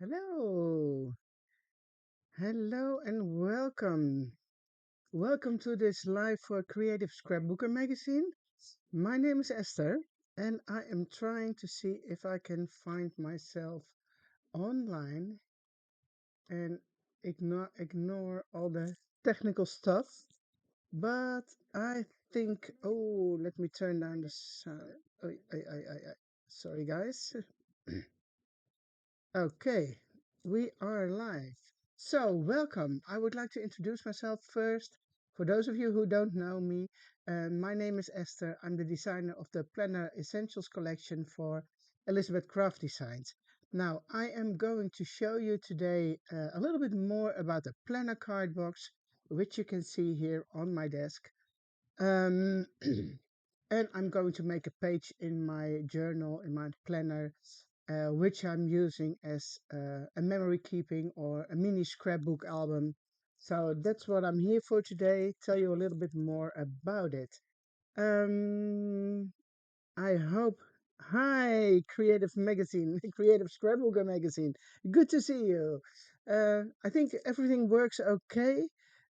Hello, hello, and welcome. Welcome to this live for Creative Scrapbooker Magazine. My name is Esther, and I am trying to see if I can find myself online and ignore all the technical stuff. But I think, oh, let me turn down the sound. Sorry, guys. Okay, we are live. So, welcome. I would like to introduce myself first. For those of you who don't know me, my name is Esther. I'm the designer of the Planner Essentials collection for Elizabeth Craft Designs. Now, I am going to show you today a little bit more about the Planner Cardbox, which you can see here on my desk. Um, and I'm going to make a page in my journal, in my planner, which I'm using as a memory keeping or a mini scrapbook album. So that's what I'm here for today, tell you a little bit more about it. Um, I hope. Hi, Creative Magazine, Creative Scrapbooker Magazine. Good to see you. I think everything works okay.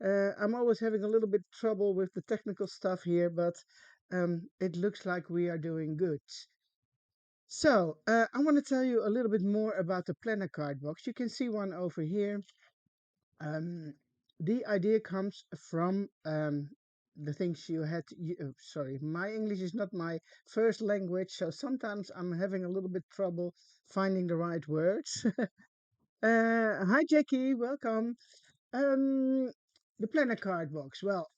I'm always having a little bit trouble with the technical stuff here, but it looks like we are doing good. So, I want to tell you a little bit more about the planner card box. You can see one over here. Um, the idea comes from the things you had. Sorry, my English is not my first language, so sometimes I'm having a little bit trouble finding the right words. Hi, Jackie, welcome. Um, the planner card box. Well,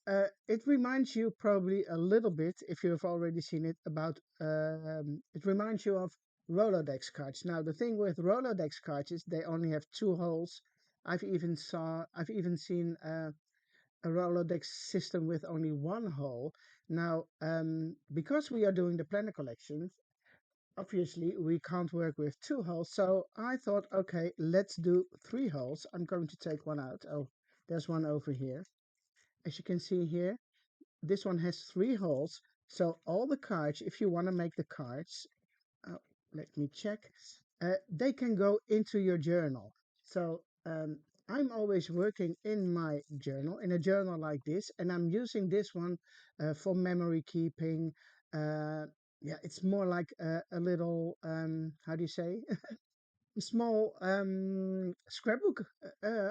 it reminds you probably a little bit, if you have already seen it, about. It reminds you of Rolodex cards. Now, the thing with Rolodex cards is they only have two holes. I've even seen a Rolodex system with only one hole. Now, because we are doing the planner collection, obviously we can't work with two holes. So I thought, okay, let's do three holes. I'm going to take one out. Oh, there's one over here. As you can see here, this one has three holes. So all the cards, if you want to make the cards, uh, let me check. They can go into your journal. So I'm always working in my journal, in a journal like this, and I'm using this one for memory keeping. Uh, yeah, it's more like a little, how do you say, a small scrapbook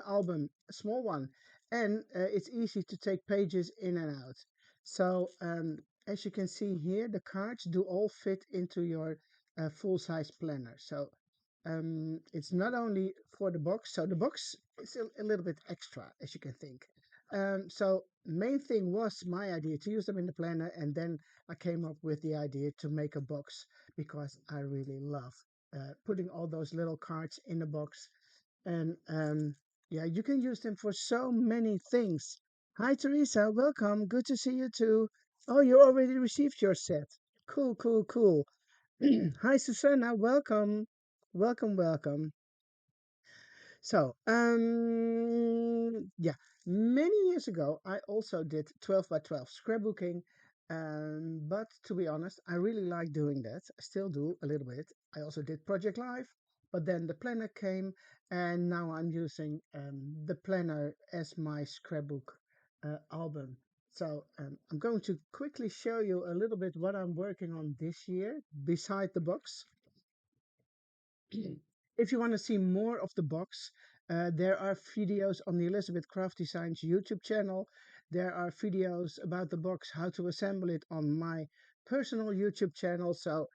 album, a small one, and it's easy to take pages in and out. So as you can see here, the cards do all fit into your full-size planner. So it's not only for the box, so the box is a little bit extra, as you can think. So main thing was my idea to use them in the planner, and then I came up with the idea to make a box because I really love putting all those little cards in the box. And yeah, you can use them for so many things. Hi, Teresa. Welcome. Good to see you too. Oh, you already received your set. Cool, cool, cool. Hi, Susanna. Welcome. Welcome, welcome. So, yeah, many years ago, I also did 12 by 12 scrapbooking. But to be honest, I really like doing that. I still do a little bit. I also did Project Live, but then the planner came, and now I'm using the planner as my scrapbook album. So, I'm going to quickly show you a little bit what I'm working on this year beside the box. If you want to see more of the box, there are videos on the Elizabeth Craft Designs YouTube channel. There are videos about the box, how to assemble it on my personal YouTube channel. So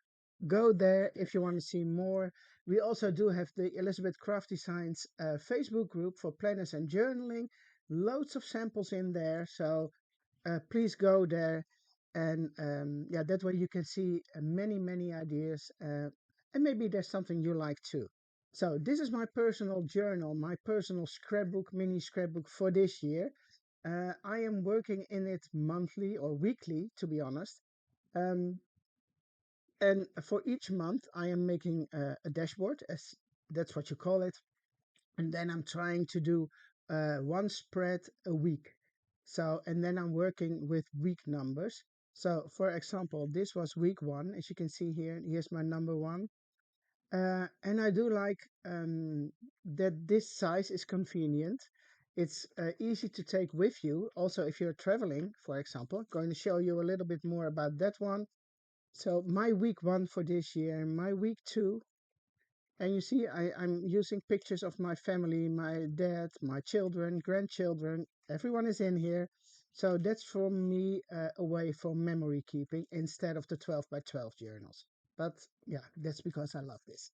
go there if you want to see more. We also do have the Elizabeth Craft Designs Facebook group for planners and journaling. Loads of samples in there. So please go there. And yeah, that way you can see many ideas. And maybe there's something you like too. So this is my personal journal, my personal scrapbook, mini scrapbook for this year. I am working in it monthly or weekly, to be honest. Um, and for each month, I am making a dashboard, as that's what you call it. And then I'm trying to do one spread a week. So, and then I'm working with week numbers. So, for example, this was week one, as you can see here. Here's my number one. And I do like that this size is convenient. It's easy to take with you. Also, if you're traveling, for example, going to show you a little bit more about that one. So my week one for this year, my week two, and you see I'm using pictures of my family, my dad, my children, grandchildren. Everyone is in here. So that's for me a way for memory keeping instead of the 12 by 12 journals. But yeah, that's because I love this.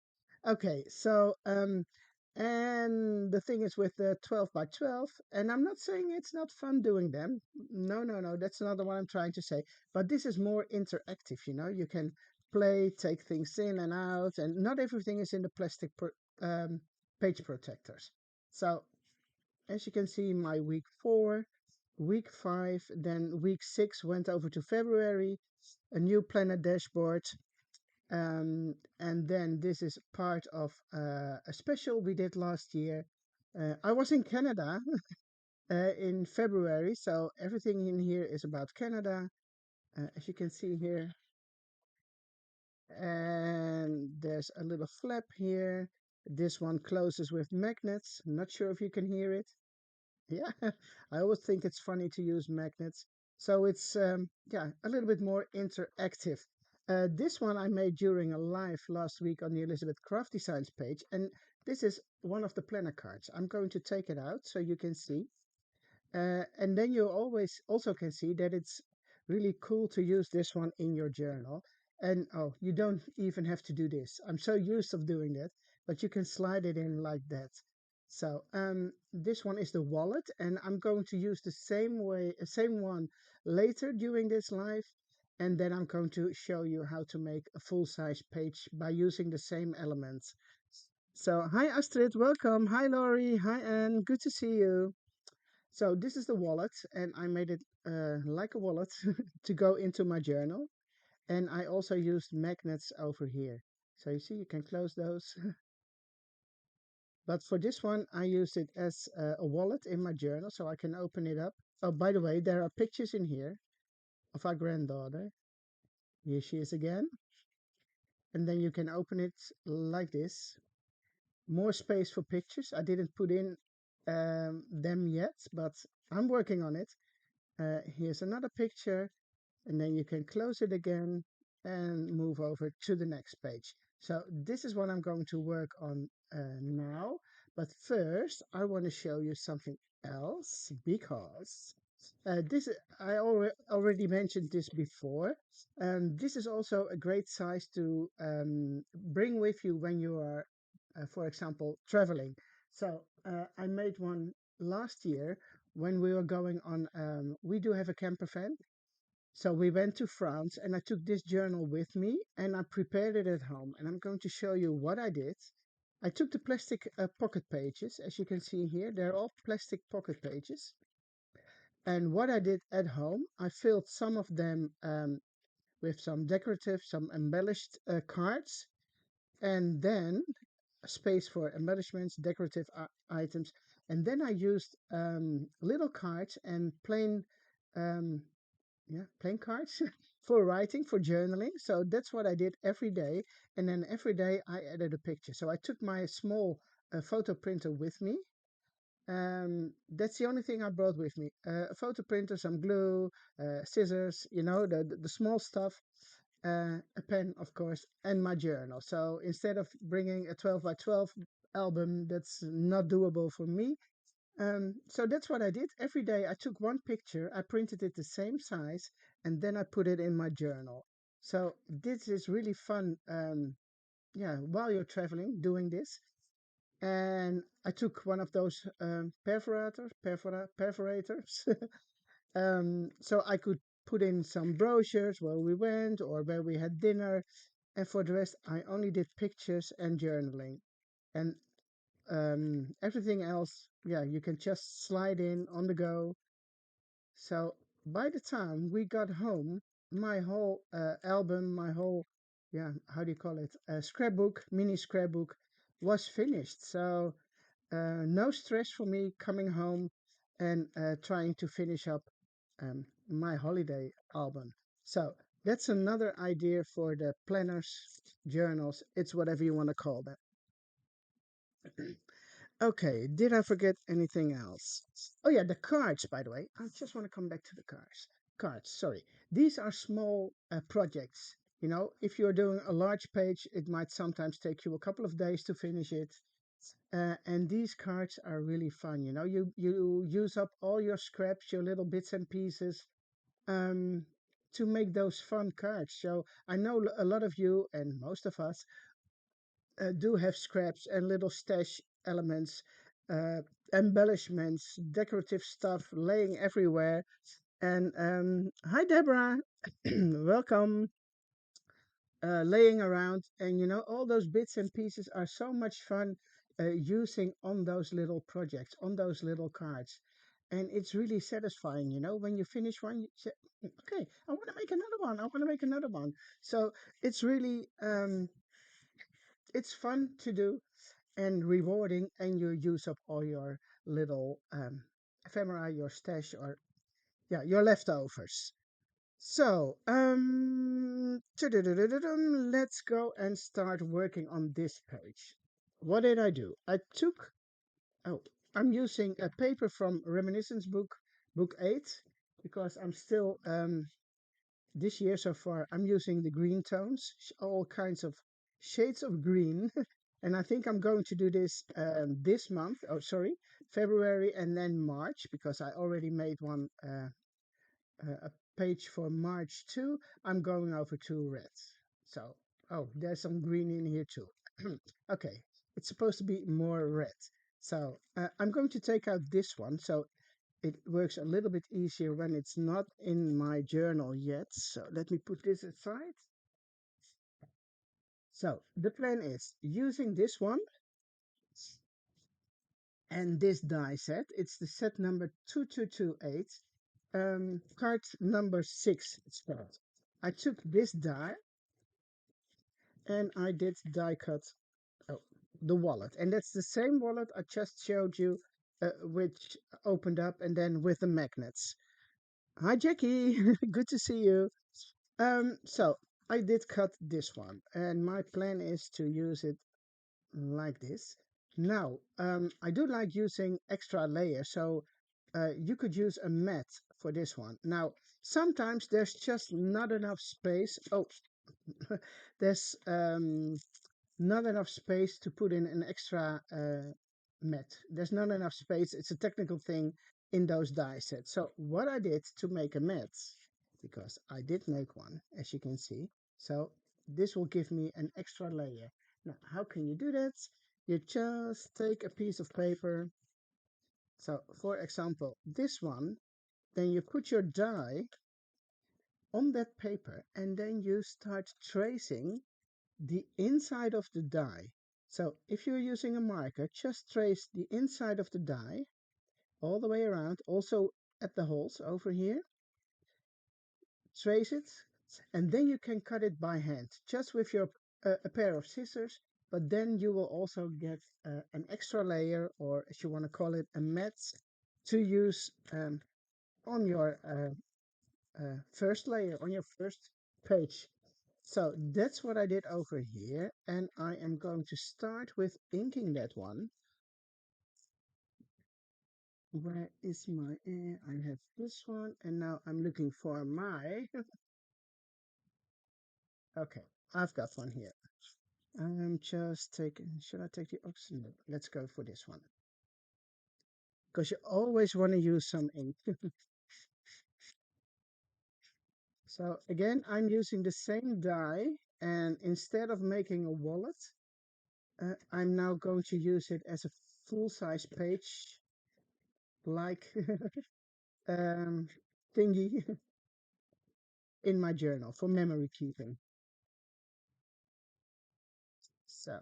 Okay, so and the thing is with the 12 by 12, and I'm not saying it's not fun doing them. No, no, no, that's not what I'm trying to say. But this is more interactive, you know. You can play, take things in and out, and not everything is in the um, page protectors. So as you can see, my week four, week five, then week six went over to February, a new planner dashboard, and then this is part of a special we did last year. I was in Canada in February, so everything in here is about Canada, as you can see here. And there's a little flap here. This one closes with magnets. Not sure if you can hear it. Yeah, I always think it's funny to use magnets. So it's yeah, a little bit more interactive. This one I made during a live last week on the Elizabeth Craft Designs page, and this is one of the planner cards. I'm going to take it out so you can see. And then you always also can see that it's really cool to use this one in your journal. And oh, you don't even have to do this. I'm so used of doing that, but you can slide it in like that. So this one is the wallet, and I'm going to use the same one later during this live. And then I'm going to show you how to make a full-size page by using the same elements. So hi Astrid, welcome. Hi Laurie, hi Anne, good to see you. So this is the wallet, and I made it like a wallet to go into my journal. And I also used magnets over here. So you see, you can close those. But for this one, I used it as a wallet in my journal, so I can open it up. Oh, by the way, there are pictures in here of our granddaughter. Here she is again. And then you can open it like this. More space for pictures. I didn't put in them yet, but I'm working on it. Here's another picture, and then you can close it again and move over to the next page. So this is what I'm going to work on now. But first, I want to show you something else because this already mentioned this before. This is also a great size to bring with you when you are, for example, traveling. So I made one last year when we were going on. We do have a camper van, so we went to France and I took this journal with me and I prepared it at home. And I'm going to show you what I did. I took the plastic pocket pages, as you can see here. They're all plastic pocket pages. And what I did at home, I filled some of them with some decorative, some embellished cards, and then a space for embellishments, decorative items. And then I used little cards and um, plain cards for writing, for journaling. So that's what I did every day. And then every day I added a picture. So I took my small photo printer with me. That's the only thing I brought with me. A photo printer, some glue, scissors, you know, the small stuff, a pen, of course, and my journal. So instead of bringing a 12 by 12 album, that's not doable for me. So that's what I did. Every day I took one picture, I printed it the same size, and then I put it in my journal. So this is really fun. Yeah, while you're traveling, doing this. And I took one of those perforators, so I could put in some brochures where we went or where we had dinner. And for the rest, I only did pictures and journaling. And everything else, yeah, you can just slide in on the go. So by the time we got home, my whole album, my whole, yeah, how do you call it, scrapbook, mini scrapbook, was finished. So no stress for me coming home and trying to finish up my holiday album. So That's another idea for the planners, journals. It's whatever you want to call them. Okay, did I forget anything else? Oh yeah, the cards, by the way. I just want to come back to the cards. Cards, sorry. These are small projects. You know, if you're doing a large page, it might sometimes take you a couple of days to finish it. And these cards are really fun. You know, you use up all your scraps, your little bits and pieces, um, to make those fun cards. So I know a lot of you and most of us do have scraps and little stash elements, uh, embellishments, decorative stuff laying everywhere. And hi, Deborah, welcome. Laying around, and you know, all those bits and pieces are so much fun using on those little projects, on those little cards. And it's really satisfying, you know, when you finish one, you say, okay, I want to make another one. I want to make another one. So it's really, it's fun to do and rewarding, and you use up all your little ephemera, your stash, or yeah, your leftovers. So, let's go and start working on this page. What did I do? Oh, I'm using a paper from Reminiscence book 8, because I'm still, this year so far, I'm using the green tones, all kinds of shades of green. And I think I'm going to do this this month, oh, sorry, February and then March, because I already made one a page for March 2. I'm going over to red. So, oh, there's some green in here too. Okay, it's supposed to be more red. So I'm going to take out this one, so it works a little bit easier when it's not in my journal yet. So let me put this aside. So the plan is using this one and this die set. It's the set number 2228. Card number 6 it's called. I took this die and I did die cut, oh, the wallet. And that's the same wallet I just showed you, which opened up and then with the magnets. Hi, Jackie. Good to see you. So I did cut this one, and my plan is to use it like this. Now, I do like using extra layers, so you could use a mat for this one. Now, sometimes there's just not enough space. Oh, there's not enough space to put in an extra mat. There's not enough space. It's a technical thing in those die sets. So what I did to make a mat, because I did make one, as you can see. So this will give me an extra layer. Now, how can you do that? You just take a piece of paper. So for example, this one, then you put your die on that paper and then you start tracing the inside of the die. So if you're using a marker, just trace the inside of the die all the way around, also at the holes over here. Trace it, and then you can cut it by hand, just with your a pair of scissors. But then you will also get an extra layer, or as you want to call it, a mat, to use on your first layer, on your first page. So that's what I did over here, and I am going to start with inking that one. Where is my, I have this one, and now I'm looking for my, okay, I've got one here. I'm just taking, should I take the oxygen? No, let's go for this one. Because you always want to use some ink. So again, I'm using the same die, and instead of making a wallet, I'm now going to use it as a full-size page like um, thingy in my journal for memory keeping. So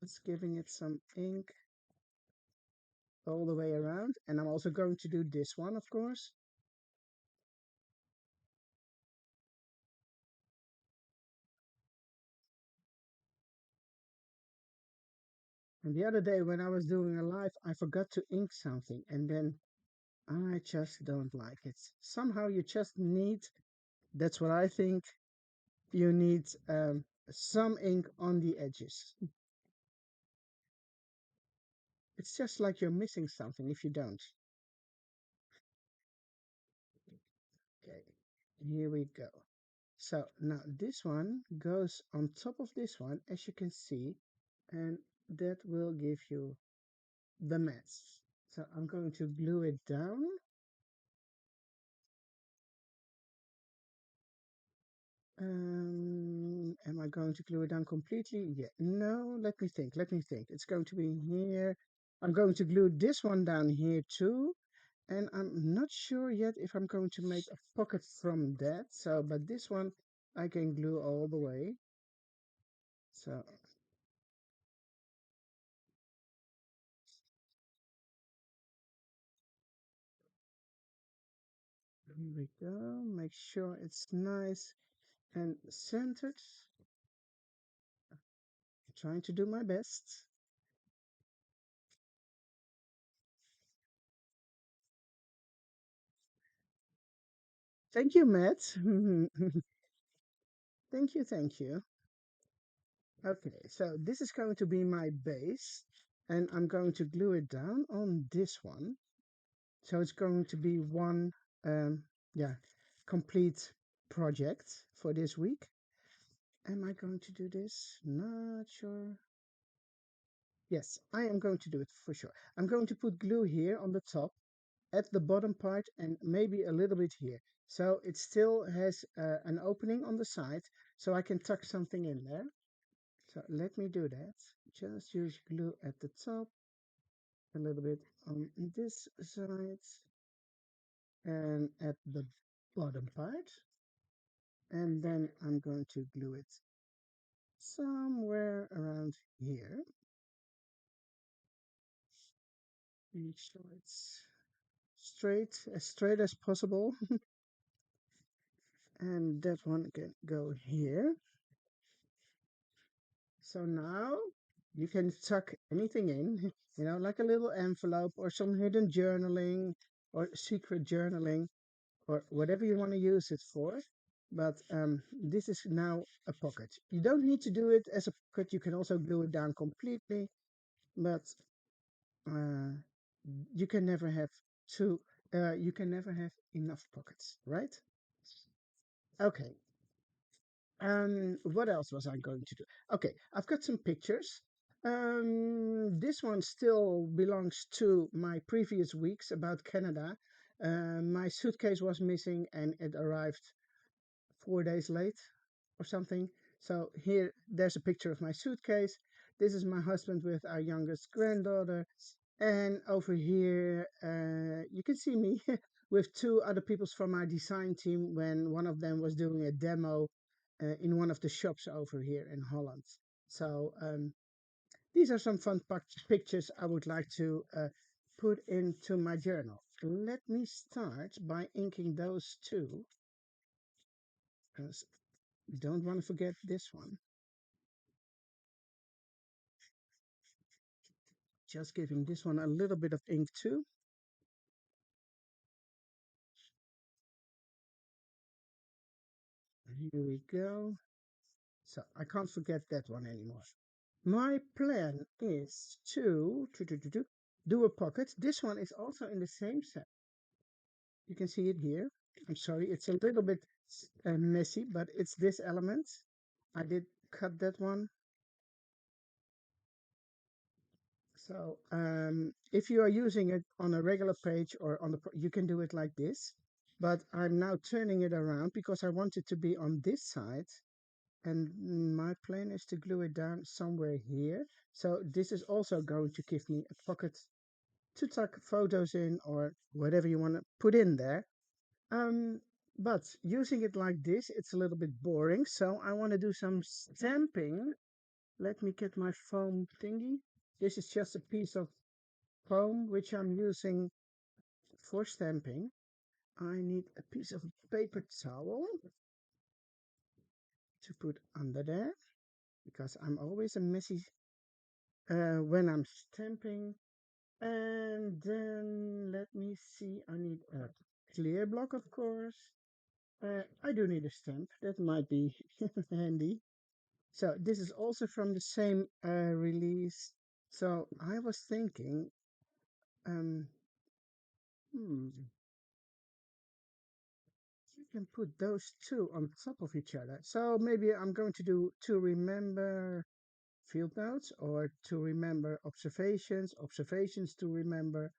just giving it some ink all the way around, and I'm also going to do this one, of course. And the other day when I was doing a live, I forgot to ink something, and then I just don't like it. Somehow you just need That's what I think. You need some ink on the edges. It's just like you're missing something if you don't. Okay, here we go. So now this one goes on top of this one, as you can see, and that will give you the mats. So I'm going to glue it down. Am I going to glue it down completely? Yeah. No, let me think. Let me think. It's going to be here. I'm going to glue this one down here too. And I'm not sure yet if I'm going to make a pocket from that. So, but this one I can glue all the way. So here we go. Make sure it's nice and centered. Trying to do my best. Thank you, Matt. Thank you, thank you. Okay, so this is going to be my base, and I'm going to glue it down on this one. So it's going to be one, yeah, complete project for this week. Am I going to do this? Not sure. Yes, I am going to do it for sure. I'm going to put glue here on the top, at the bottom part, and maybe a little bit here. So it still has an opening on the side, so I can tuck something in there. So let me do that. Just use glue at the top, a little bit on this side, and at the bottom part. And then I'm going to glue it somewhere around here. Make sure it's as straight as possible. And that one can go here. So now you can tuck anything in, like a little envelope or some hidden journaling or secret journaling or whatever you want to use it for. But this is now a pocket. You don't need to do it as a pocket. You can also glue it down completely, but uh, you can never have two. You can never have enough pockets, right? Okay. What else was I going to do? Okay, I've got some pictures. This one still belongs to my previous weeks about Canada. My suitcase was missing and it arrived 4 days late or something. So here, there's a picture of my suitcase. This is my husband with our youngest granddaughter. And over here, you can see me with two other peoples from our design team when one of them was doing a demo in one of the shops over here in Holland. So these are some fun pictures I would like to put into my journal. Let me start by inking those two, because we don't want to forget this one. Just giving this one a little bit of ink too. Here we go. So I can't forget that one anymore. My plan is to do a pocket. This one is also in the same set. You can see it here. I'm sorry, it's a little bit messy, but it's this element. I did cut that one. So if you are using it on a regular page or on the, you can do it like this. But I'm now turning it around because I want it to be on this side. And my plan is to glue it down somewhere here. So this is also going to give me a pocket to tuck photos in or whatever you want to put in there. Um, but using it like this, it's a little bit boring. So I want to do some stamping. Let me get my foam thingy. This is just a piece of foam which I'm using for stamping. I need a piece of paper towel to put under there because I'm always a messy when I'm stamping. And then let me see, I need a clear block, of course. I do need a stamp. That might be handy. So this is also from the same release. So I was thinking, um, hmm, you can put those two on top of each other. So maybe I'm going to do to remember field notes or to remember observations, observations to remember,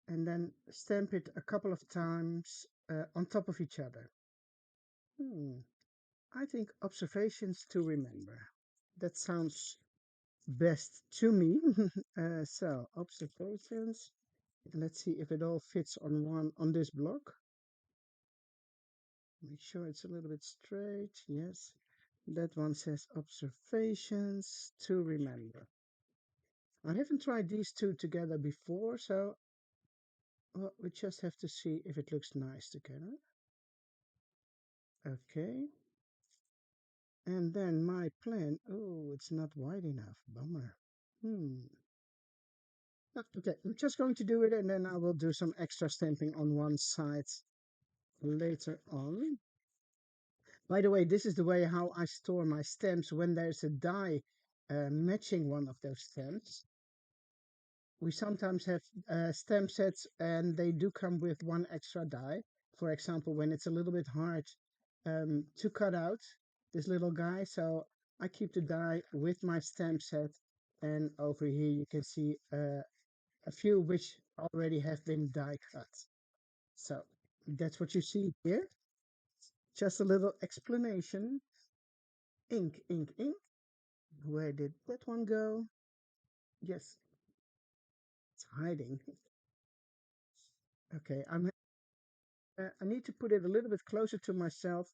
and then stamp it a couple of times on top of each other. Hmm. I think observations to remember. That sounds best to me. So observations. Let's see if it all fits on this block. Make sure it's a little bit straight. Yes. That one says observations to remember. I haven't tried these two together before, so well, we just have to see if it looks nice together. Okay. And then my plan. Oh, it's not wide enough. Bummer. Hmm. Okay, I'm just going to do it and then I will do some extra stamping on one side later on. By the way, this is the way how I store my stamps when there's a die matching one of those stamps. We sometimes have stamp sets and they do come with one extra die. For example, when it's a little bit hard to cut out this little guy. So I keep the die with my stamp set. And over here you can see a few which already have been die cut. So that's what you see here. Just a little explanation. Ink, ink, ink. Where did that one go? Yes, it's hiding. Okay, I need to put it a little bit closer to myself,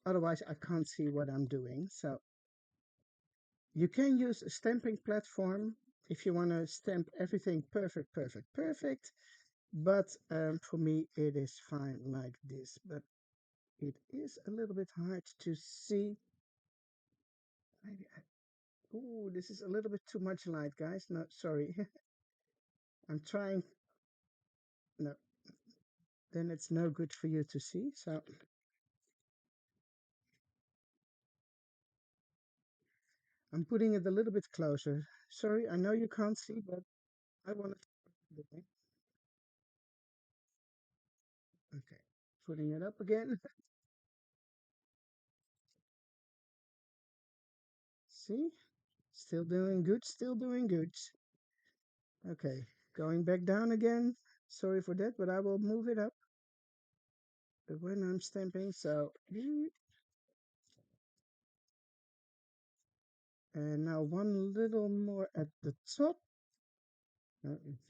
otherwise I can't see what I'm doing. So you can use a stamping platform if you want to stamp everything perfect, perfect, perfect. But for me, it is fine like this. But it is a little bit hard to see. Maybe ooh, this is a little bit too much light, guys. No, sorry. I'm trying. No, then it's no good for you to see. So I'm putting it a little bit closer. Sorry, I know you can't see, but I want to. Okay, putting it up again. See, still doing good, still doing good. Okay, going back down again. Sorry for that, but I will move it up when I'm stamping. So, and now one little more at the top.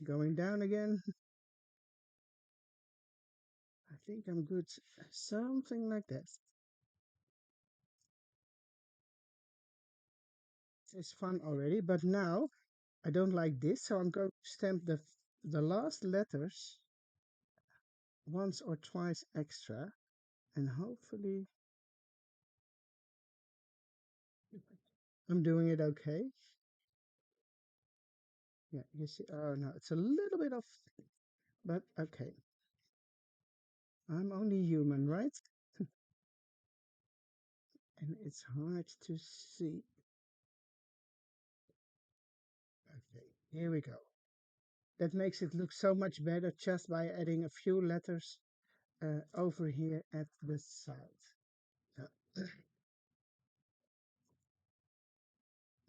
Going down again. I think I'm good. Something like that. It's fun already, but now I don't like this, so I'm going to stamp the last letters once or twice extra, and hopefully I'm doing it okay. Yeah, you see, oh no, it's a little bit off, but okay. I'm only human, right? And it's hard to see. Okay, here we go. That makes it look so much better just by adding a few letters over here at the side. Uh,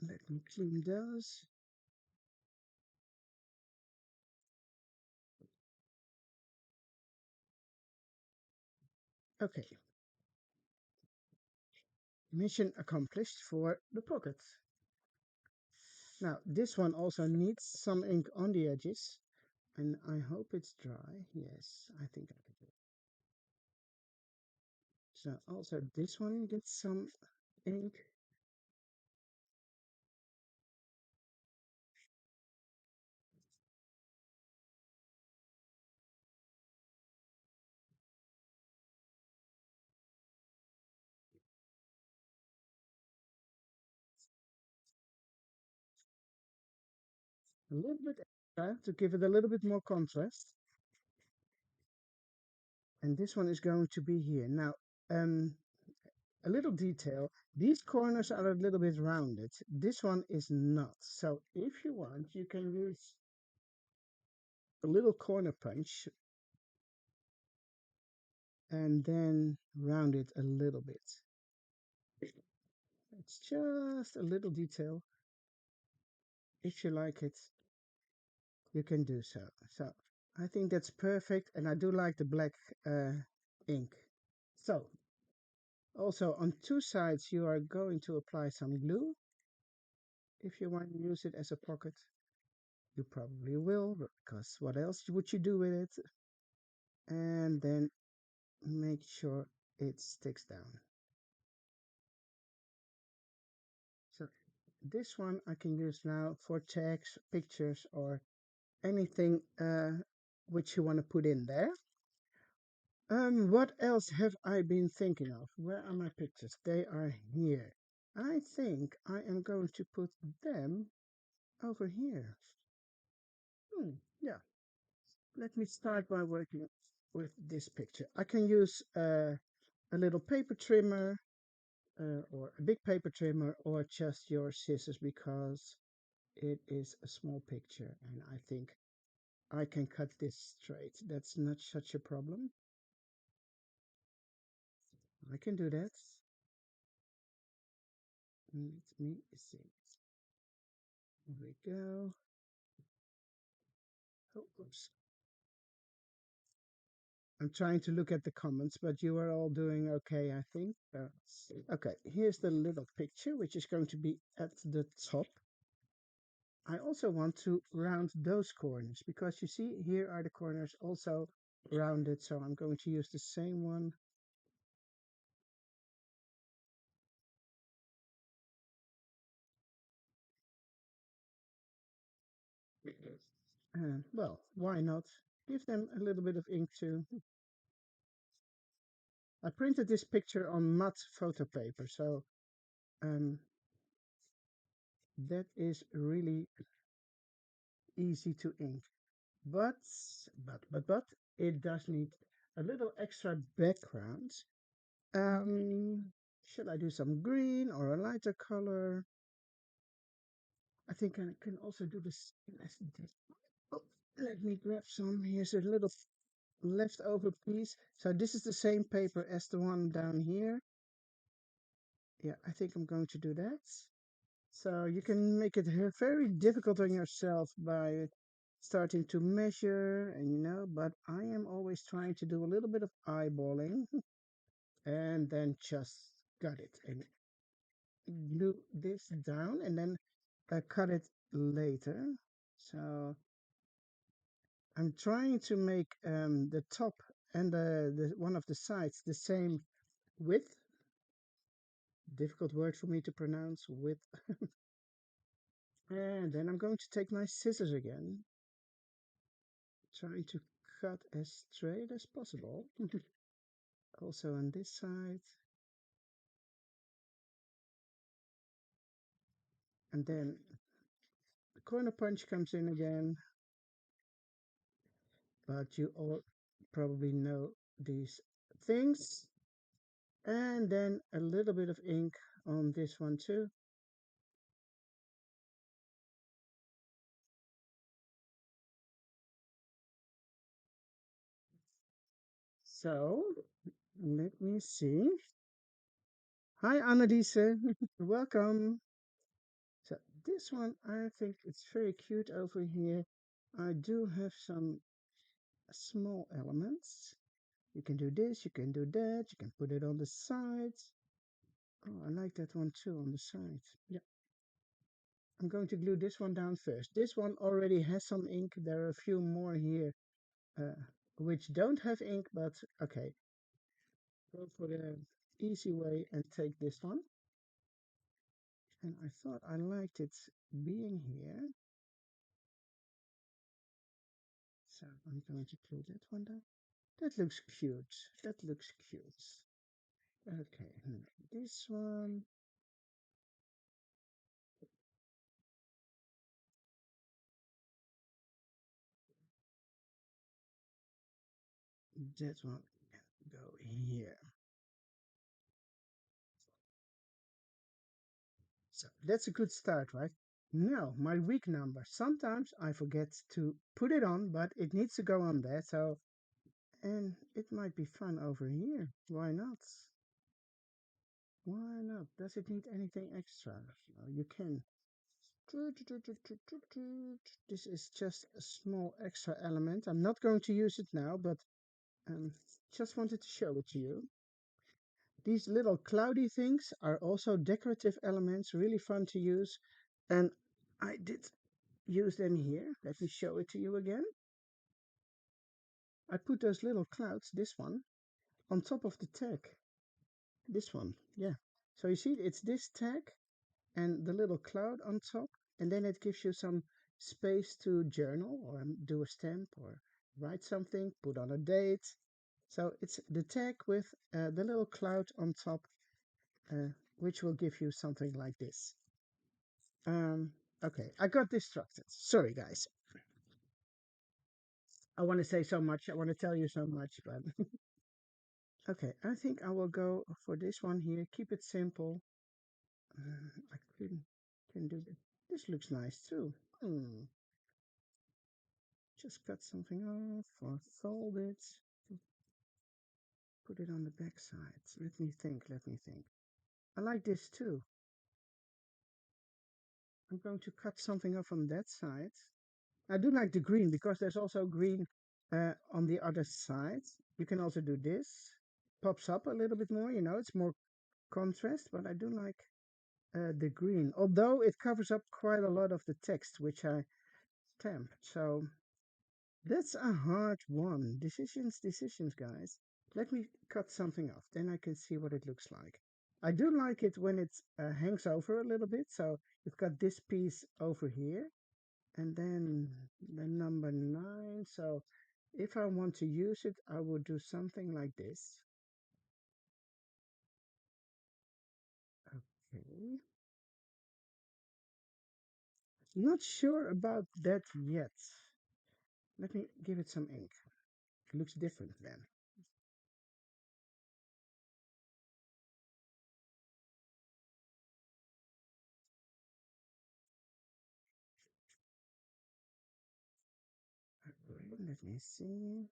let me clean those. Okay, mission accomplished for the pocket. Now, this one also needs some ink on the edges, and I hope it's dry. Yes, I think I can do it. So also this one gets some ink. A little bit extra to give it a little bit more contrast. And this one is going to be here. Now, Um, a little detail. These corners are a little bit rounded. This one is not. So if you want, you can use a little corner punch and then round it a little bit. It's just a little detail. If you like it, you can do so. So I think that's perfect, and I do like the black uh, ink. So also on two sides you are going to apply some glue. If you want to use it as a pocket, you probably will, because what else would you do with it? And then make sure it sticks down. So this one I can use now for tags, pictures, or anything which you want to put in there. What else have I been thinking of? Where are my pictures? They are here. I think I am going to put them over here. Yeah, let me start by working with this picture. I can use a little paper trimmer or a big paper trimmer or just your scissors because it is a small picture and I think I can cut this straight. That's not such a problem. I can do that. Let me see. Here we go. Oh, oops. I'm trying to look at the comments, but you are all doing okay, I think. Okay, here's the little picture, which is going to be at the top. I also want to round those corners because you see here are the corners also rounded, so I'm going to use the same one. Well, why not? Give them a little bit of ink too. I printed this picture on matte photo paper, so um, that is really easy to ink. But, but, it does need a little extra background. Should I do some green or a lighter color? I think I can also do this. Oh, let me grab some. Here's a little leftover piece. So this is the same paper as the one down here. Yeah, I think I'm going to do that. So you can make it very difficult on yourself by starting to measure and but I am always trying to do a little bit of eyeballing and then just cut it and glue this down and then cut it later. So I'm trying to make the top and the one of the sides the same width. Difficult word for me to pronounce, width. And then I'm going to take my scissors again, trying to cut as straight as possible. Also on this side. And then the corner punch comes in again. But you all probably know these things. And then a little bit of ink on this one too. So let me see. Hi, Anneliese. Welcome. So this one, I think it's very cute over here. I do have some small elements. You can do this, you can do that, you can put it on the sides. Oh, I like that one too on the side. Yeah. I'm going to glue this one down first. This one already has some ink. There are a few more here uh, which don't have ink, but okay. Go for the easy way and take this one. And I thought I liked it being here. So I'm going to glue that one down. That looks cute. That looks cute. Okay, this one. That one can go here. that's a good start, right? Now, my week number. Sometimes I forget to put it on, but it needs to go on there. So, and it might be fun over here. Why not? Why not? Does it need anything extra? You can. This is just a small extra element. I'm not going to use it now, but um, just wanted to show it to you. These little cloudy things are also decorative elements, really fun to use. And I did use them here. Let me show it to you again. I put those little clouds, this one, on top of the tag. This one, yeah. So you see, it's this tag and the little cloud on top, and then it gives you some space to journal or do a stamp or write something, put on a date. So it's the tag with the little cloud on top, uh, which will give you something like this. Okay, I got distracted. Sorry, guys. I want to say so much. I want to tell you so much, but okay, I think I will go for this one here. Keep it simple. I can do this. This looks nice too. Just cut something off or fold it. Put it on the back side. Let me think. Let me think. I like this too. I'm going to cut something off on that side. I do like the green because there's also green on the other side. You can also do this. Pops up a little bit more, it's more contrast, but I do like the green, although it covers up quite a lot of the text, which I stamped. So that's a hard one. Decisions, guys. Let me cut something off, then I can see what it looks like. I do like it when it hangs over a little bit. So you've got this piece over here, and then the number 9. So if I want to use it, I would do something like this. Okay. Not sure about that yet. Let me give it some ink. It looks different then. Okay, let me see.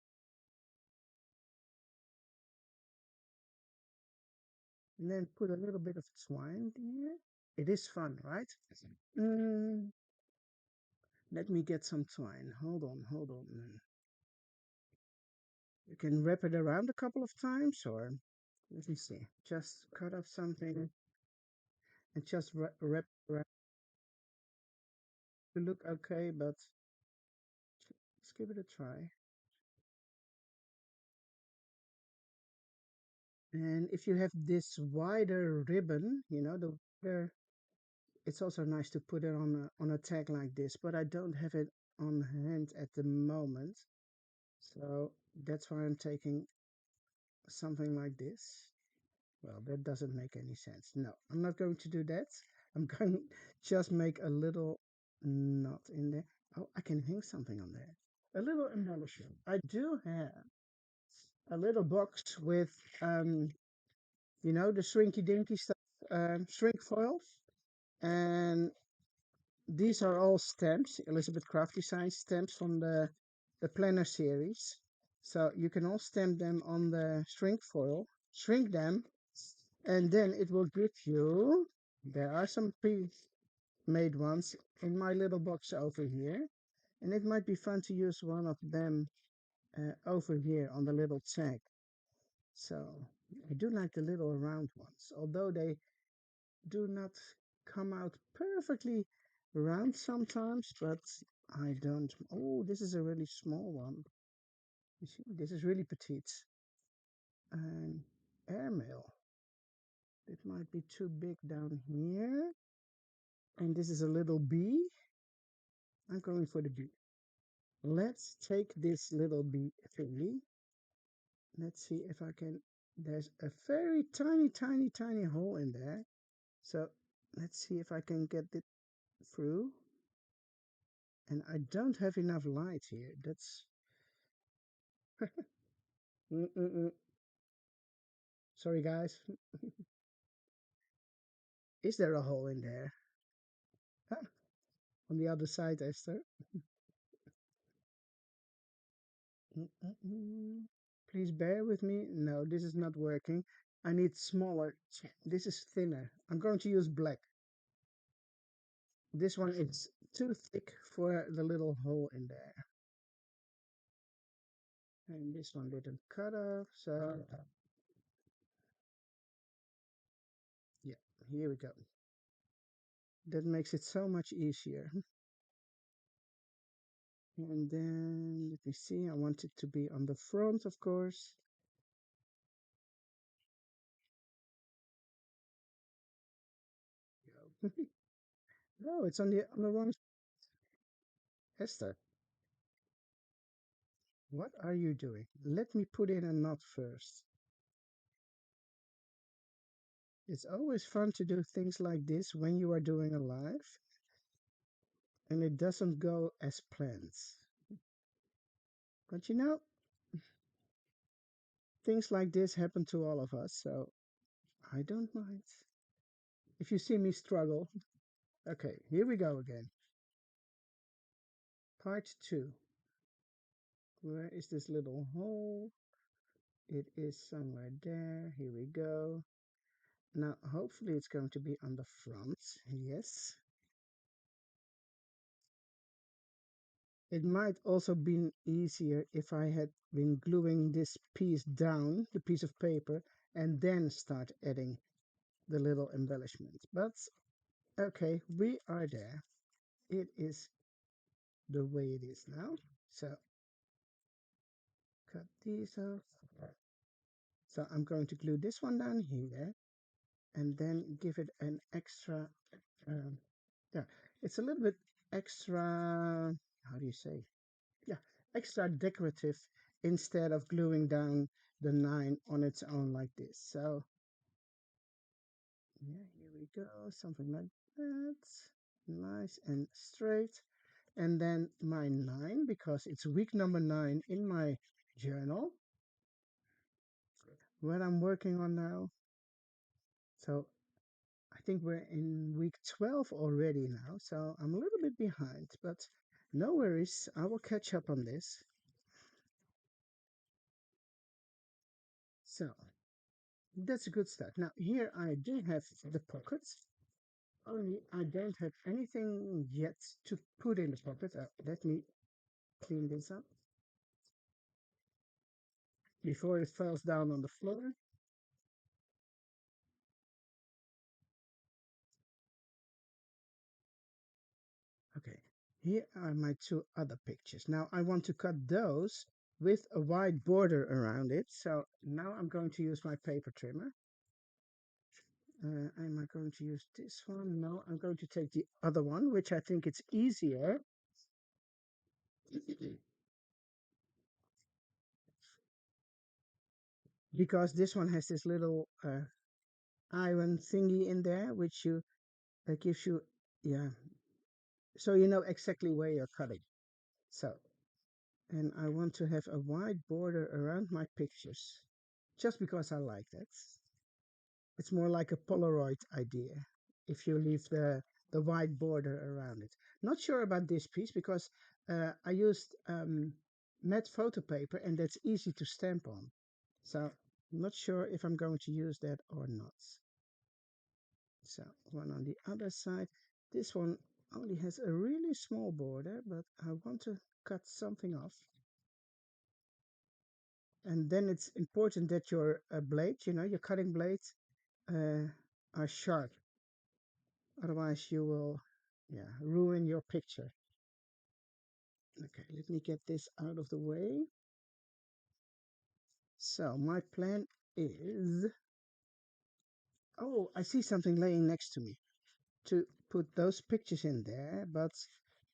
And then put a little bit of twine here. It is fun, right? Mm, let me get some twine. Hold on, hold on. You can wrap it around a couple of times, or let me see. Just cut off something and just wrap around to look okay, but let's give it a try. And if you have this wider ribbon, the wider, it's also nice to put it on a tag like this, but I don't have it on hand at the moment. So that's why I'm taking something like this. Well, that doesn't make any sense. No, I'm not going to do that. I'm going just make a little knot in there. Oh, I can hang something on there. A little embellishing. I do have a little box with, the shrinky dinky stuff, shrink foil. And these are all stamps, Elizabeth Craft Design stamps from the Planner series. So you can all stamp them on the shrink foil, shrink them, and then it will give you, there are some pre-made ones in my little box over here. And it might be fun to use one of them over here on the little tag. So I do like the little round ones, although they do not come out perfectly round sometimes, but I don't. Oh, this is a really small one. You see, this is really petite. And airmail. It might be too big down here. And this is a little bee. I'm going for the bee. Let's take this little bee thingy. Let's see if I can. There's a very tiny, tiny, tiny hole in there. So let's see if I can get it through. And I don't have enough light here. That's sorry, guys. Is there a hole in there? Ah, on the other side, Esther. Mm-mm-mm. Please bear with me. No, this is not working. I need smaller. This is thinner. I'm going to use black. This one is too thick for the little hole in there. And this one didn't cut off, so yeah, here we go. That makes it so much easier. And then let me see, I want it to be on the front, of course. No, it's on the wrong. Esther, what are you doing? Let me put in a knot first. It's always fun to do things like this when you are doing a live and it doesn't go as planned. But you know, things like this happen to all of us, so I don't mind. If you see me struggle, okay, here we go again. Part 2. Where is this little hole? It is somewhere there. Here we go. Now, hopefully it's going to be on the front. Yes. It might also been easier if I had been gluing this piece down, the piece of paper, and then start adding the little embellishments. But okay, we are there. It is the way it is now. So cut these off. So I'm going to glue this one down here and then give it an extra, um, yeah, it's a little bit extra, how do you say? Yeah, extra decorative instead of gluing down the 9 on its own like this. So yeah, here we go, something like that. Nice and straight. And then my 9, because it's week number 9 in my journal, what I'm working on now. So I think we're in week 12 already now, so I'm a little bit behind, but no worries, I will catch up on this. So that's a good start. Now here I do have the pockets, only I don't have anything yet to put in the pocket. Let me clean this up before it falls down on the floor. Okay, here are my 2 other pictures. Now I want to cut those with a white border around it. So now I'm going to use my paper trimmer. Am I going to use this one? No, I'm going to take the other one, which I think it's easier. Because this one has this little iron thingy in there, which you that gives you, yeah, so you know exactly where you're cutting. So, and I want to have a white border around my pictures, just because I like that. It's more like a Polaroid idea if you leave the white border around it. Not sure about this piece because I used matte photo paper and that's easy to stamp on. So I'm not sure if I'm going to use that or not. So one on the other side. This one only has a really small border, but I want to cut something off. And then it's important that your blade, you know, your cutting blades uh, are sharp. Otherwise you will, yeah, ruin your picture. Okay, let me get this out of the way. So my plan is, oh, I see something laying next to me, to put those pictures in there, but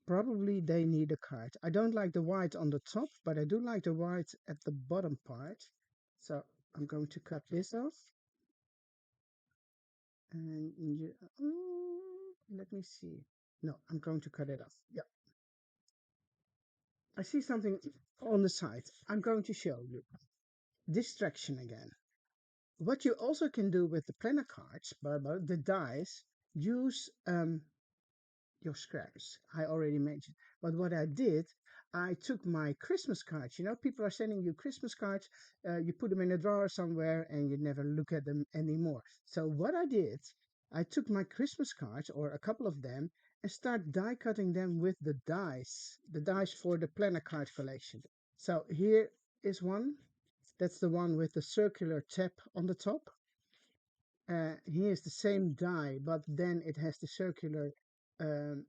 probably they need a card. I don't like the white on the top, but I do like the white at the bottom part. So I'm going to cut this off. And you, let me see. No, I'm going to cut it off. Yeah. I see something on the side. I'm going to show you. Distraction again. What you also can do with the planner cards, Barbara, the dies, use your scraps. I already mentioned. But what I did, I took my Christmas cards. You know, people are sending you Christmas cards. You put them in a drawer somewhere and you never look at them anymore. So what I did, I took my Christmas cards or a couple of them and start die cutting them with the dies for the planner card collection. So here is one. That's the one with the circular tab on the top. Here's the same die, but then it has the circular um,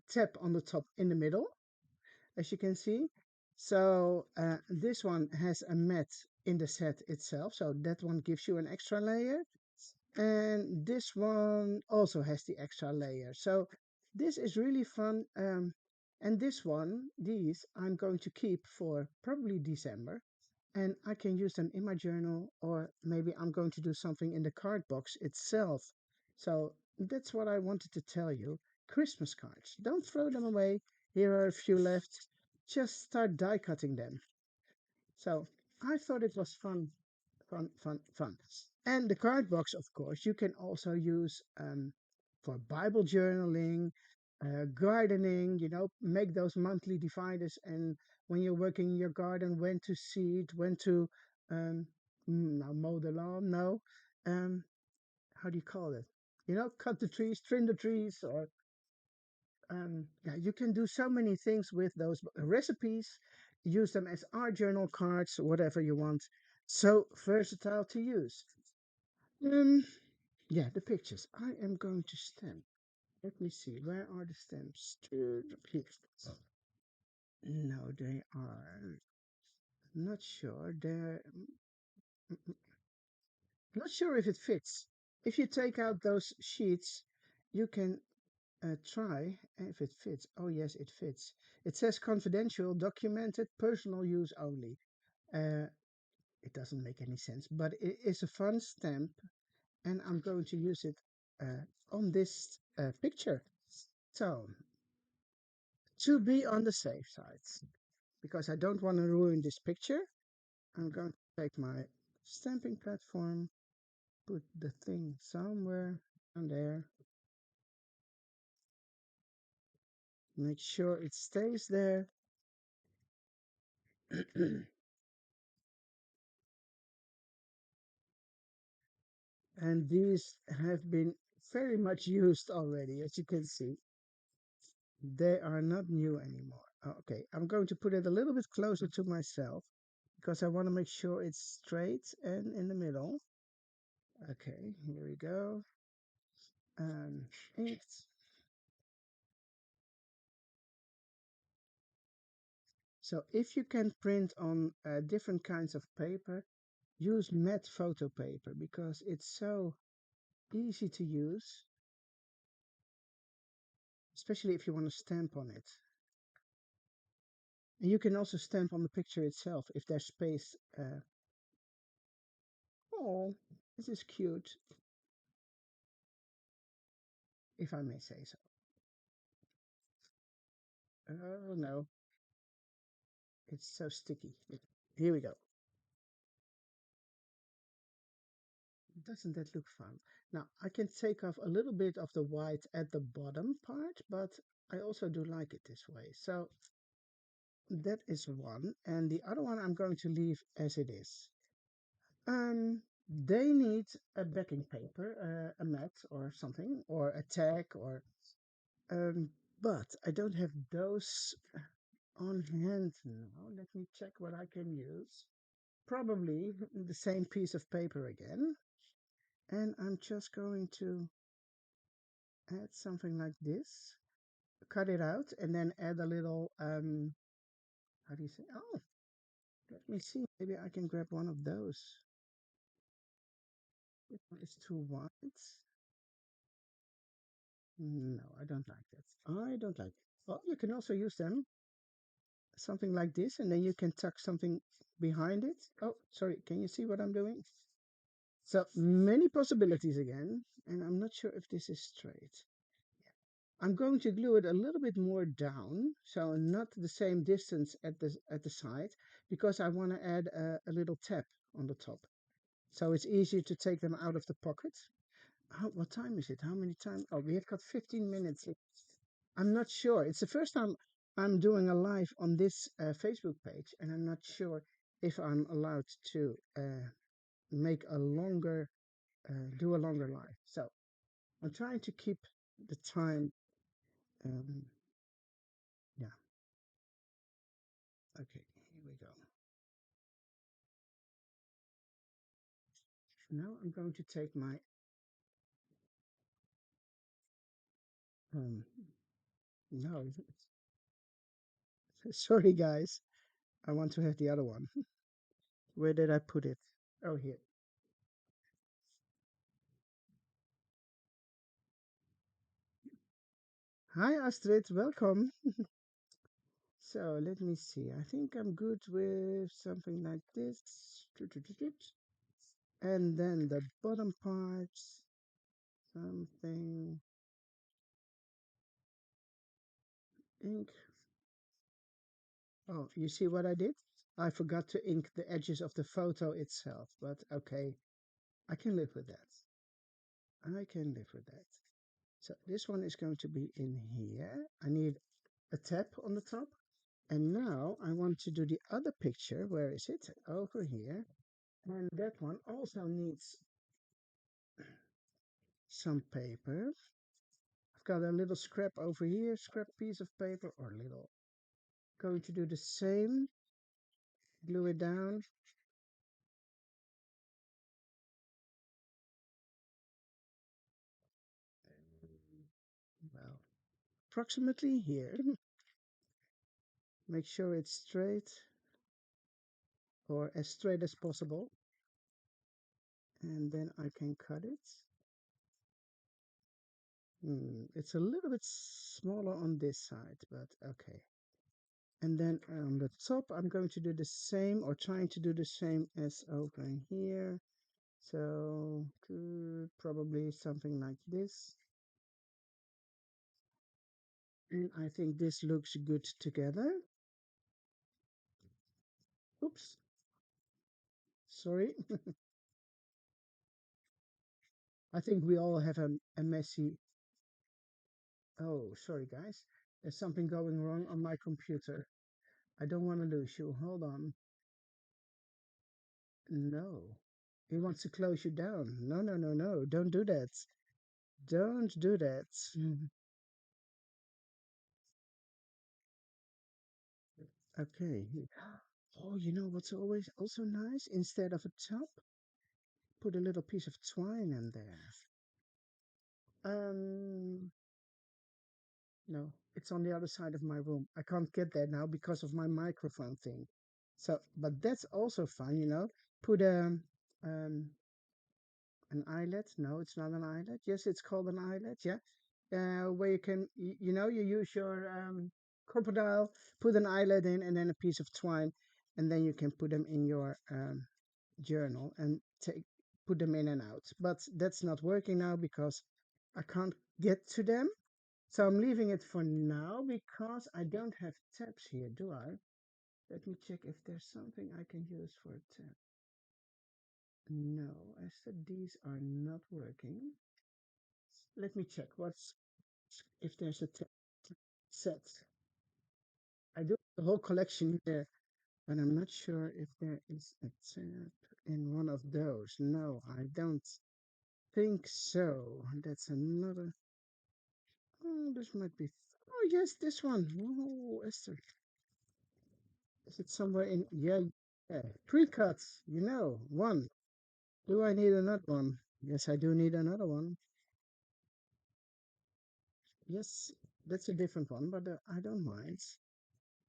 tab on the top in the middle, as you can see. So this one has a mat in the set itself, so that one gives you an extra layer. And this one also has the extra layer. So this is really fun. And these I'm going to keep for probably December. And I can use them in my journal, or maybe I'm going to do something in the card box itself. So that's what I wanted to tell you. Christmas cards. Don't throw them away. Here are a few left. Just start die cutting them. So I thought it was fun, fun, fun, fun. And the card box, of course, you can also use for Bible journaling, gardening, you know, make those monthly dividers. And when you're working in your garden, when to seed, when to um, now mow the lawn, no. Um, how do you call it? You know, cut the trees, trim the trees, or yeah, you can do so many things with those recipes. Use them as art journal cards, whatever you want. So versatile to use. Um, yeah, the pictures. I am going to stamp. Let me see. Where are the stamps? Here. No, they are not sure. They're not sure if it fits. If you take out those sheets, you can try if it fits. Oh, yes, it fits. It says confidential, documented, personal use only. Uh, it doesn't make any sense, but it is a fun stamp, and I'm going to use it on this picture. So, to be on the safe side, because I don't want to ruin this picture, I'm going to take my stamping platform, put the thing somewhere on there, make sure it stays there. And these have been very much used already, as you can see. They are not new anymore. Okay, I'm going to put it a little bit closer to myself because I want to make sure it's straight and in the middle. Okay, here we go. And it's so if you can print on different kinds of paper, use matte photo paper because it's so easy to use, especially if you want to stamp on it. And you can also stamp on the picture itself if there's space. Oh, this is cute, if I may say so. Oh no, it's so sticky. Here we go. Doesn't that look fun? Now, I can take off a little bit of the white at the bottom part, but I also do like it this way. So that is one. And the other one I'm going to leave as it is. They need a backing paper, a mat or something, or a tag, or um, but I don't have those on hand now. Let me check what I can use. Probably the same piece of paper again. And I'm just going to add something like this, cut it out, and then add a little, how do you say? Oh, let me see. Maybe I can grab one of those. It's too wide. No, I don't like that. I don't like it. Well, you can also use them, something like this, and then you can tuck something behind it. Oh, sorry. Can you see what I'm doing? So many possibilities again, and I'm not sure if this is straight. I'm going to glue it a little bit more down, so not the same distance at the side, because I want to add a little tab on the top. So it's easier to take them out of the pocket. What time is it? How many times? Oh, we have got 15 minutes left. I'm not sure. It's the first time I'm doing a live on this Facebook page, and I'm not sure if I'm allowed to make a longer, do a longer live. So I'm trying to keep the time. Um, yeah. Okay. Here we go. Now I'm going to take my. Um, no, sorry guys. I want to have the other one. Where did I put it? Oh, here. Hi Astrid, welcome. So let me see. I think I'm good with something like this. And then the bottom parts, something ink. Oh, you see what I did? I forgot to ink the edges of the photo itself, but okay, I can live with that. I can live with that. So this one is going to be in here. I need a tab on the top. And now I want to do the other picture. Where is it? Over here. And that one also needs some paper. I've got a little scrap over here, scrap piece of paper, or little. Going to do the same. Glue it down. Well, approximately here. Make sure it's straight, or as straight as possible. And then I can cut it. It's a little bit smaller on this side, but okay. And then on the top, I'm going to do the same, or trying to do the same as over here. So probably something like this. And I think this looks good together. Oops, sorry. I think we all have a messy. Oh, sorry guys. There's something going wrong on my computer. I don't want to lose you. Hold on. No. He wants to close you down. No, no, no, no. Don't do that. Don't do that. Okay. Oh, you know what's always also nice? Instead of a top, put a little piece of twine in there. Um, no, it's on the other side of my room. I can't get there now because of my microphone thing. So, but that's also fun, you know. Put um an eyelet. No, it's not an eyelet. Yes, it's called an eyelet. Yeah, where you can, you know, you use your crocodile, put an eyelet in, and then a piece of twine, and then you can put them in your journal and take put them in and out. But that's not working now because I can't get to them. So I'm leaving it for now because I don't have tabs here, do I? Let me check if there's something I can use for a tab. No, I said these are not working. Let me check what's if there's a tab set. I do have the whole collection there, but I'm not sure if there is a tab in one of those. No, I don't think so. That's another. Oh, this might be. Oh, yes, this one. Oh, Esther. Is it somewhere in? Yeah, yeah. Pre-cuts, you know, one. Do I need another one? Yes, I do need another one. Yes, that's a different one, but I don't mind.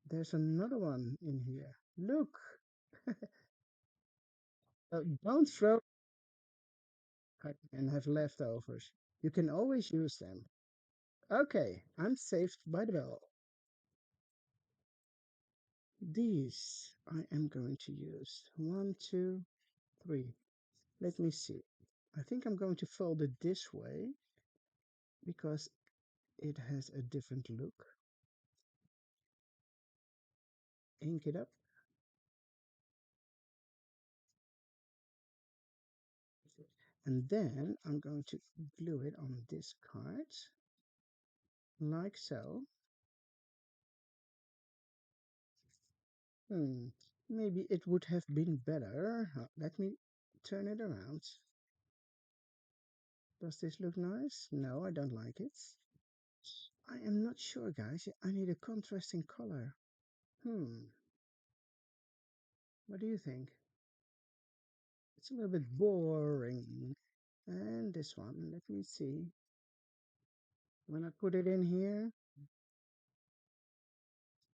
There's another one in here. Look, don't throw and have leftovers. You can always use them. Okay, I'm saved by the bell. These I am going to use. One, two, three. Let me see. I think I'm going to fold it this way because it has a different look. Ink it up. And then I'm going to glue it on this card. like so. Hmm, maybe it would have been better. Let me turn it around. Does this look nice? No, I don't like it. I am not sure, guys. I need a contrasting color. Hmm, what do you think? It's a little bit boring. And this one, let me see. When I put it in here,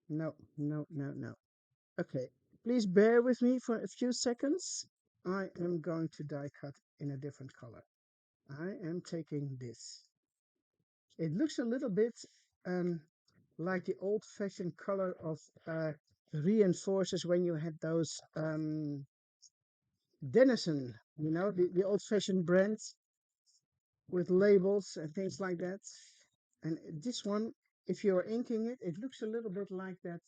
no, no, no, no. Okay, please bear with me for a few seconds. I am going to die cut in a different color. I am taking this. It looks a little bit um, like the old-fashioned color of reinforcers when you had those Denison, the old-fashioned brands with labels and things like that. And this one, if you're inking it, it looks a little bit like that.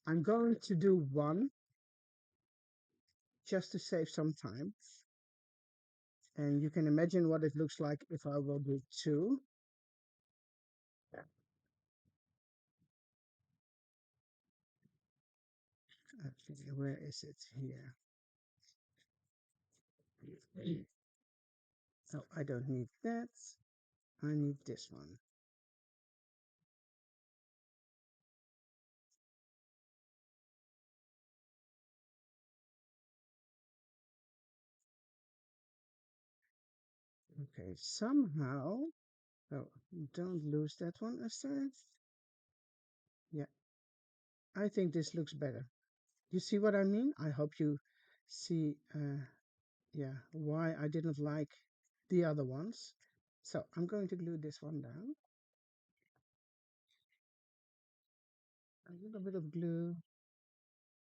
I'm going to do one just to save some time. And you can imagine what it looks like if I will do two. Okay, where is it here? Oh, I don't need that. I need this one. Okay, somehow. Oh, don't lose that one, Esther. Yeah, I think this looks better. You see what I mean? I hope you see, yeah, why I didn't like the other ones. So I'm going to glue this one down. A little bit of glue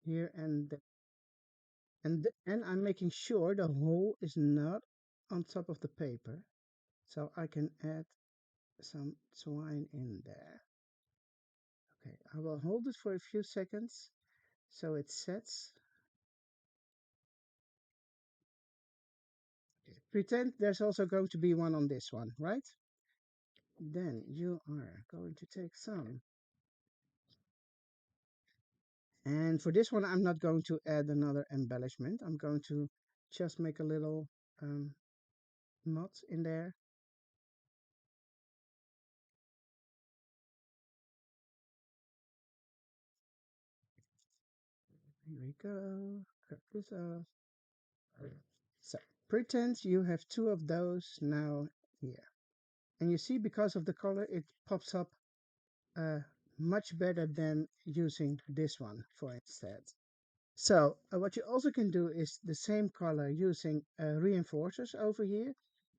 here and I'm making sure the hole is not on top of the paper, so I can add some twine in there. Okay, I will hold it for a few seconds so it sets. Okay. Pretend there's also going to be one on this one, right? Then you are going to take some. And for this one, I'm not going to add another embellishment. I'm going to just make a little knot in there. Here we go. Cut this off. So pretend you have two of those now here. And you see, because of the color, it pops up uh, much better than using this one for instead. So what you also can do is the same color using reinforcers over here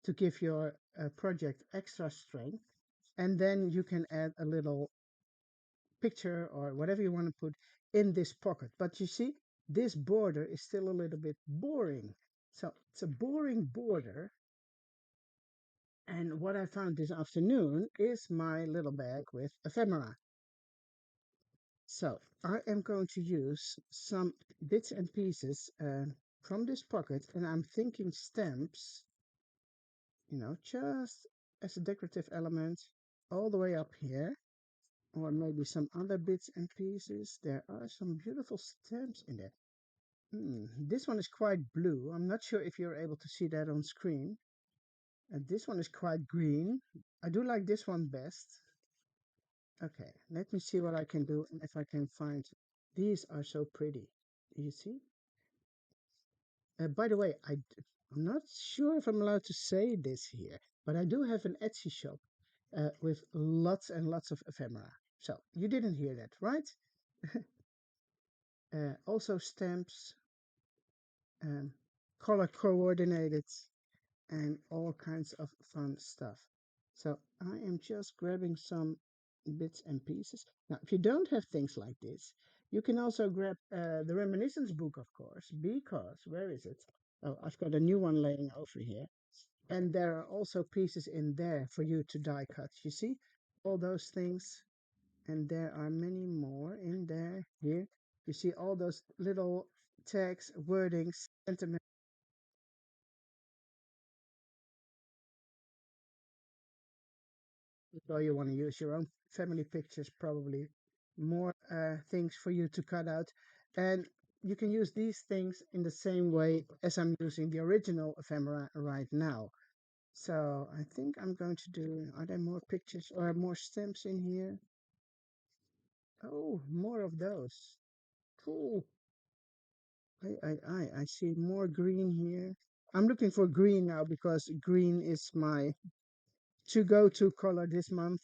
to give your project extra strength. And then you can add a little picture or whatever you want to put in this pocket. But you see, this border is still a little bit boring. So it's a boring border. And what I found this afternoon is my little bag with ephemera. So I am going to use some bits and pieces from this pocket, and I'm thinking stamps, just as a decorative element all the way up here, or maybe some other bits and pieces. There are some beautiful stamps in there. This one is quite blue. I'm not sure if you're able to see that on screen. And this one is quite green. I do like this one best. Okay, let me see what I can do and if I can find. These are so pretty. Do you see? By the way, I'm not sure if I'm allowed to say this here, but I do have an Etsy shop with lots and lots of ephemera. So you didn't hear that, right? Also stamps, um, color coordinated, and all kinds of fun stuff. So I am just grabbing some bits and pieces. Now, if you don't have things like this, you can also grab the reminiscence book, of course, because where is it? Oh, I've got a new one laying over here. And there are also pieces in there for you to die cut. You see all those things? And there are many more in there. Here, you see all those little tags, wordings, sentiments. So you want to use your own family pictures, probably more things for you to cut out. And you can use these things in the same way as I'm using the original ephemera right now. So I think I'm going to do, are there more pictures or more stamps in here? Oh, more of those. Cool. I see more green here. I'm looking for green now because green is my to go to color this month.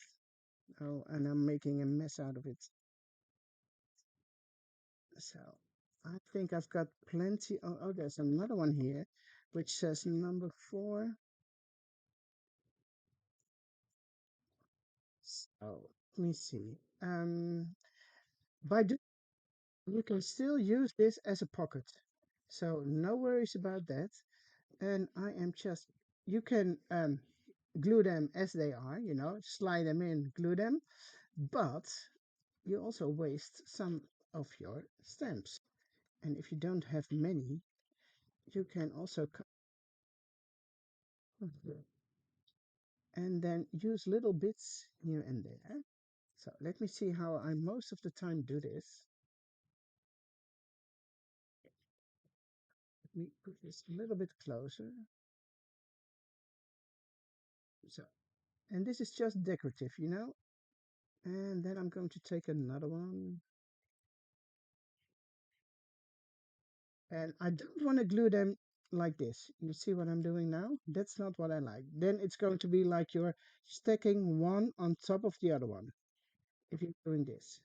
Oh, and I'm making a mess out of it. So I think I've got plenty. Oh, there's another one here, which says number 4. So let me see. By do you can still use this as a pocket, so no worries about that. And I am just you can glue them as they are, slide them in, glue them, but you also waste some of your stamps. And if you don't have many, you can also cut and then use little bits here and there. So let me see how I most of the time do this. Let me put this a little bit closer. So, and this is just decorative, And then I'm going to take another one. And I don't want to glue them like this. You see what I'm doing now? That's not what I like. Then it's going to be like you're stacking one on top of the other one. If you're doing this.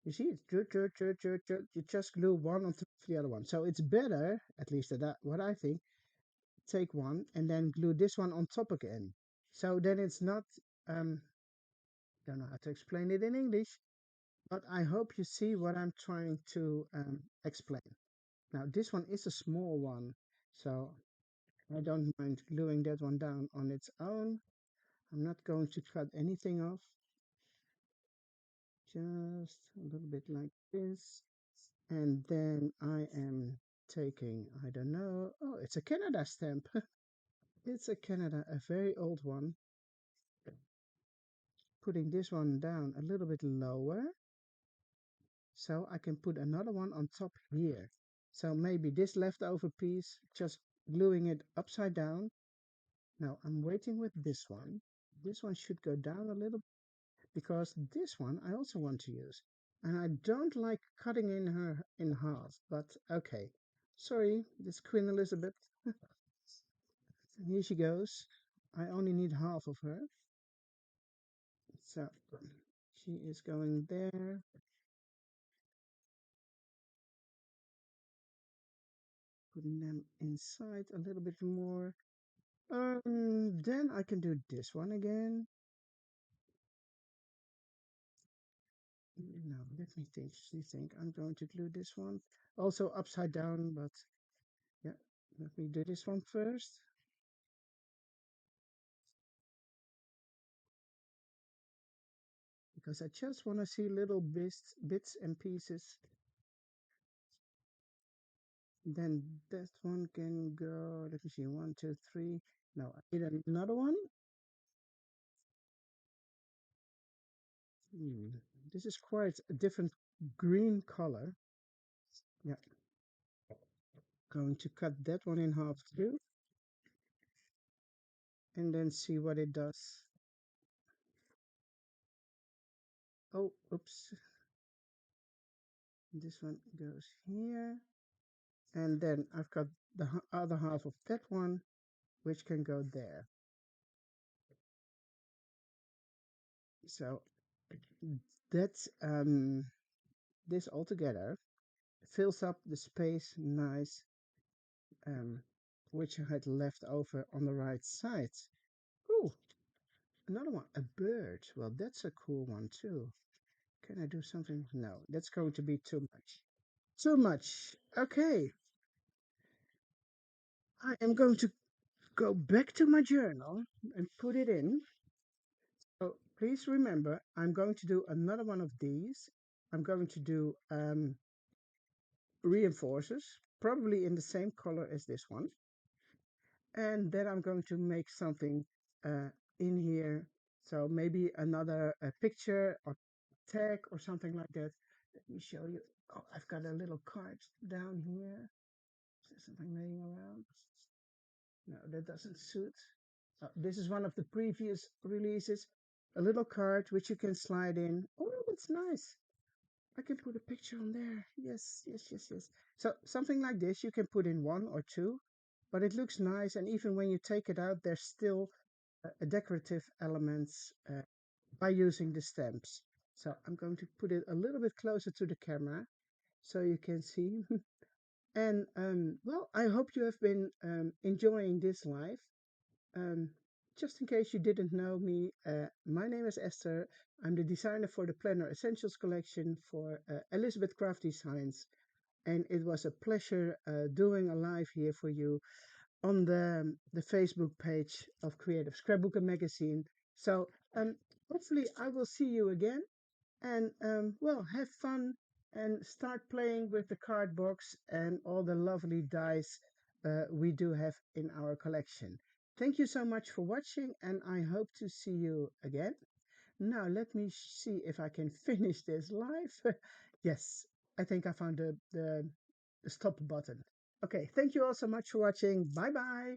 You see, it's you just glue one on top of the other one. So it's better, at least that what I think, take one and then glue this one on top again. So then it's not, don't know how to explain it in English, but I hope you see what I'm trying to explain. Now, this one is a small one, so I don't mind gluing that one down on its own. I'm not going to cut anything off, just a little bit like this. And then I am taking, I don't know, oh, it's a Canada stamp. It's a Canada, a very old one. Putting this one down a little bit lower so I can put another one on top here. So maybe this leftover piece, just gluing it upside down. Now I'm waiting with this one. This one should go down a little because this one I also want to use. And I don't like cutting in her in half, but okay. Sorry, this Queen Elizabeth. Here she goes. I only need half of her. So she is going there. Putting them inside a little bit more. Then I can do this one again. Now let me think. I'm going to glue this one also upside down, but yeah, let me do this one first. Because I just want to see little bits and pieces. Then that one can go, let me see, 1, 2, 3. Now I need another one. Hmm. This is quite a different green color. Yeah, going to cut that one in half too, and then see what it does. Oh, oops. This one goes here, and then I've got the other half of that one, which can go there. So that's this all together fills up the space nice, um, which I had left over on the right side. Oh, another one, a bird. Well, that's a cool one too. Can I do something? No, that's going to be too much. Too much. Okay, I am going to go back to my journal and put it in. So please remember, I'm going to do another one of these. I'm going to do reinforcers, probably in the same color as this one. And then I'm going to make something in here. So maybe another picture or tag or something like that. Let me show you. Oh, I've got a little card down here. Is there something laying around? No, that doesn't suit. This is one of the previous releases. A little card which you can slide in. Oh, that's nice. I can put a picture on there. Yes, yes, yes, yes. So something like this, you can put in one or two, but it looks nice. And even when you take it out, there's still decorative elements by using the stamps. So I'm going to put it a little bit closer to the camera so you can see. And well, I hope you have been enjoying this live. Um, just in case you didn't know me, my name is Esther. I'm the designer for the Planner Essentials collection for Elizabeth Craft Designs. And it was a pleasure doing a live here for you on the Facebook page of Creative Scrapbooker Magazine. So hopefully I will see you again and well, have fun and start playing with the card box and all the lovely dice we do have in our collection. Thank you so much for watching, and I hope to see you again. Now, let me see if I can finish this live. Yes, I think I found the stop button. Okay, thank you all so much for watching. Bye bye.